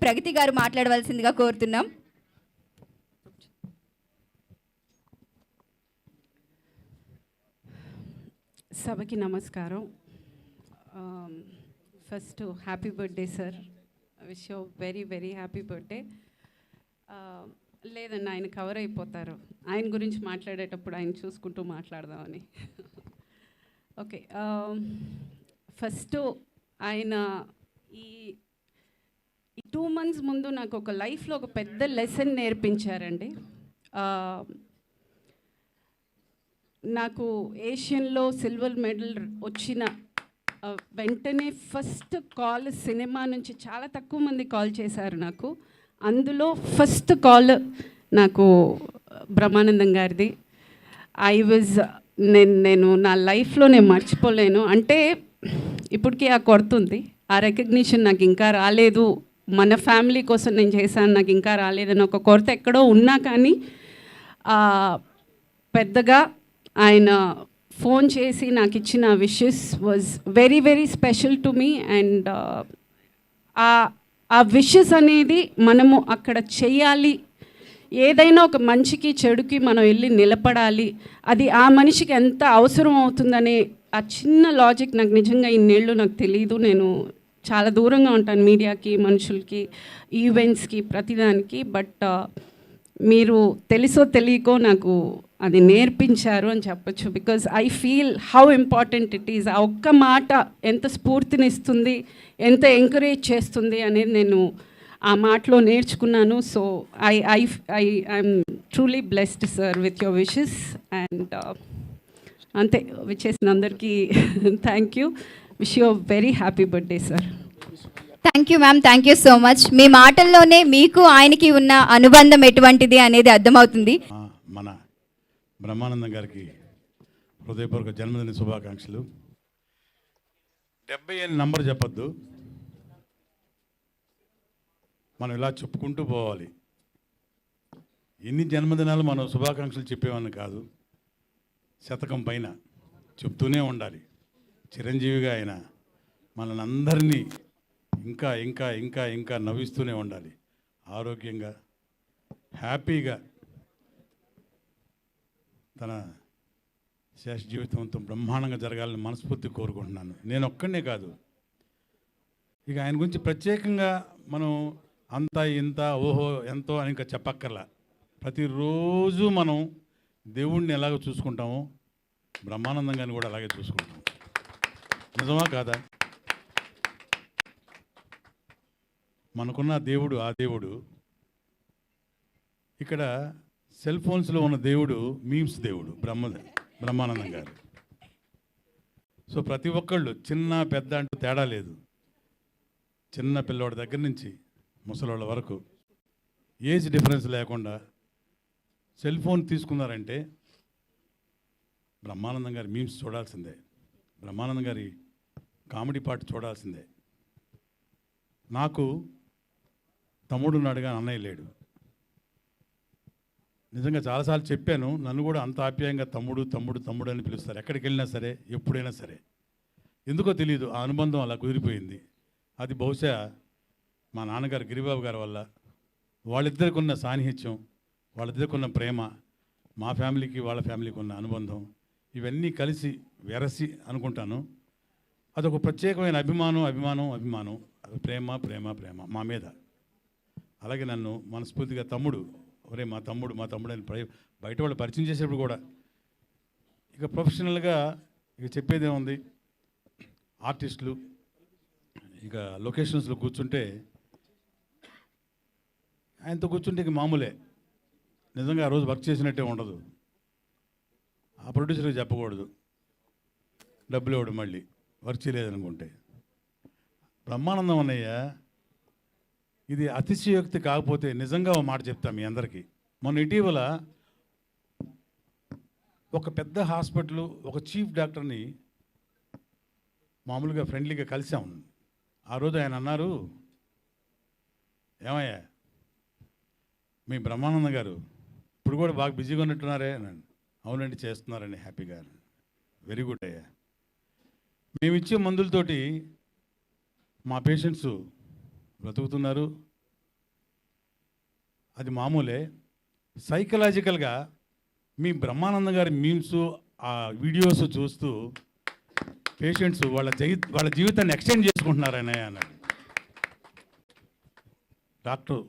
ప్రగతి గారు మాట్లాడవలసిందిగా కోరుతున్నాం. సభకి నమస్కారం. First happy birthday sir. Wish you very very happy birthday. లేదండి, ఆయన కవర్ అయిపోతారు. ఆయన గురించి మాట్లాడేటప్పుడు ఆయన చూసుకుంటూ మాట్లాడదామని. ఓకే, ఫస్ట్ ఆయన ఈ 2 months ముందు నాకు ఒక లైఫ్లో ఒక పెద్ద లెసన్ నేర్పించారండి. నాకు ఏషియన్లో సిల్వర్ మెడల్ వచ్చిన వెంటనే ఫస్ట్ కాల్ సినిమా నుంచి చాలా తక్కువ మంది కాల్ చేశారు నాకు. అందులో ఫస్ట్ కాల్ నాకు బ్రహ్మానందం గారిది. నేను నా లైఫ్లో నేను మర్చిపోలేను. అంటే ఇప్పటికీ ఆ కొడుతుంది, ఆ రికగ్నిషన్ నాకు ఇంకా రాలేదు, మన ఫ్యామిలీ కోసం నేను చేశాను, నాకు ఇంకా రాలేదని ఒక కొరత ఎక్కడో ఉన్నా కానీ పెద్దగా ఆయన ఫోన్ చేసి నాకు ఇచ్చిన wishes was very very special to me. And ఆ విషెస్ అనేది మనము అక్కడ చేయాలి, ఏదైనా ఒక మంచికి చెడుకి మనం వెళ్ళి నిలబడాలి, అది ఆ మనిషికి ఎంత అవసరం అవుతుందనే ఆ చిన్న లాజిక్ నాకు నిజంగా ఇన్నేళ్ళు నాకు తెలియదు. నేను చాలా దూరంగా ఉంటాను మీడియాకి, మనుషులకి, ఈవెంట్స్కి, ప్రతిదానికి. బట్ మీరు తెలుసో తెలియకో నాకు అది నేర్పించారు అని చెప్పచ్చు. Because I feel how important it is. ఆ ఒక్క మాట ఎంత స్ఫూర్తినిస్తుంది, ఎంత ఎంకరేజ్ చేస్తుంది అనేది నేను ఆ మాటలో నేర్చుకున్నాను. So I'm truly blessed sir with your wishes. And అంతే, విచ్చేసిన అందరికీ thank you. Wish you very happy birthday sir. Thank you ma'am, thank you so much. మీ మాటల్లోనే మీకు ఆయనకి ఉన్న అనుబంధం ఎటువంటిది అనేది అర్థమవుతుంది. మన బ్రహ్మానందం గారికి హృదయపూర్వక జన్మదిన శుభాకాంక్షలు. 70 అని నంబర్ చెప్పొద్దు, మనం ఇలా చెప్పుకుంటూ పోవాలి. ఎన్ని జన్మదినాలు మనం శుభాకాంక్షలు చెప్పేవాడిని కాదు, శతకం పైన చెప్తూనే ఉండాలి. చిరంజీవిగా ఆయన మనల్ని అందరినీ ఇంకా ఇంకా ఇంకా ఇంకా నవ్విస్తూనే ఉండాలి. ఆరోగ్యంగా హ్యాపీగా తన శేష జీవితంతో బ్రహ్మాండంగా జరగాలని మనస్ఫూర్తిగా కోరుకుంటున్నాను. నేను ఒక్కడనే కాదు, ఇక ఆయన గురించి ప్రత్యేకంగా మనం అంత ఇంత ఓహో ఎంతో అని ఇంకా చెప్పక్కర్లా. ప్రతిరోజు మనం దేవుణ్ణి ఎలాగో చూసుకుంటామో బ్రహ్మానందం గారిని కూడా అలాగే చూసుకుంటాం. నిజమా కాదా? మనకున్న దేవుడు ఆ దేవుడు. ఇక్కడ సెల్ ఫోన్స్లో ఉన్న దేవుడు మీమ్స్ దేవుడు బ్రహ్మానందం గారు. సో ప్రతి ఒక్కళ్ళు చిన్న పెద్ద అంటూ తేడా లేదు. చిన్న పిల్లవాడి దగ్గర నుంచి ముసలోళ్ళ వరకు ఏజ్ డిఫరెన్స్ లేకుండా సెల్ ఫోన్ తీసుకున్నారంటే బ్రహ్మానందం గారి మీమ్స్ చూడాల్సిందే, బ్రహ్మానందం గారి కామెడీ పాట చూడాల్సిందే. నాకు తమ్ముడున్నాడుగా అన్నయ్య లేడు. నిజంగా చాలాసార్లు చెప్పాను, నన్ను కూడా అంత ఆప్యాయంగా తమ్ముడు తమ్ముడు తమ్ముడు అని పిలుస్తారు ఎక్కడికి వెళ్ళినా సరే, ఎప్పుడైనా సరే. ఎందుకో తెలియదు, ఆ అనుబంధం అలా కుదిరిపోయింది. అది బహుశా మా నాన్నగారు గిరిబాబు గారి వల్ల. వాళ్ళిద్దరికి ఉన్న సాన్నిహిత్యం, వాళ్ళిద్దరికి ఉన్న ప్రేమ, మా ఫ్యామిలీకి వాళ్ళ ఫ్యామిలీకి ఉన్న అనుబంధం, ఇవన్నీ కలిసి వెరసి అనుకుంటాను. అదొక ప్రత్యేకమైన అభిమానం అభిమానం అభిమానం ప్రేమ ప్రేమ ప్రేమ మా మీద. అలాగే నన్ను మనస్ఫూర్తిగా తమ్ముడు, ఒరే మా తమ్ముడు మా తమ్ముడు అని బయట వాళ్ళు పరిచయం చేసేప్పుడు కూడా. ఇక ప్రొఫెషనల్గా ఇక చెప్పేదేముంది, ఆర్టిస్టులు ఇక లొకేషన్స్లో కూర్చుంటే ఆయనతో కూర్చుంటే ఇక మామూలే. నిజంగా ఆ రోజు వర్క్ చేసినట్టే ఉండదు. ఆ ప్రొడ్యూసర్కి చెప్పకూడదు, డబ్బులు ఇవ్వడు మళ్ళీ వర్క్ చేయలేదనుకుంటే. బ్రహ్మానందం అన్నయ్య ఇది అతిశయోక్తి కాకపోతే నిజంగా ఒక మాట చెప్తాం మీ అందరికీ. మొన్న ఇటీవల ఒక పెద్ద హాస్పిటల్ ఒక చీఫ్ డాక్టర్ని మామూలుగా ఫ్రెండ్లీగా కలిసాం. ఆ రోజు ఆయన అన్నారు, ఏమయ్యా మీ బ్రహ్మానందం గారు ఇప్పుడు కూడా బాగా బిజీగా ఉన్నట్టున్నారే అన్నాను. అవునండి చేస్తున్నారండి హ్యాపీగా. వెరీ గుడ్ అయ్యా. మేము ఇచ్చే మందులతోటి మా పేషెంట్స్ బ్రతుకుతున్నారు, అది మామూలే. సైకలాజికల్గా మీ బ్రహ్మానందం గారి మీమ్స్, ఆ వీడియోస్ చూస్తూ పేషెంట్స్ వాళ్ళ జీవితాన్ని ఎక్స్టెండ్ చేసుకుంటున్నారనే అన్నాడు డాక్టర్.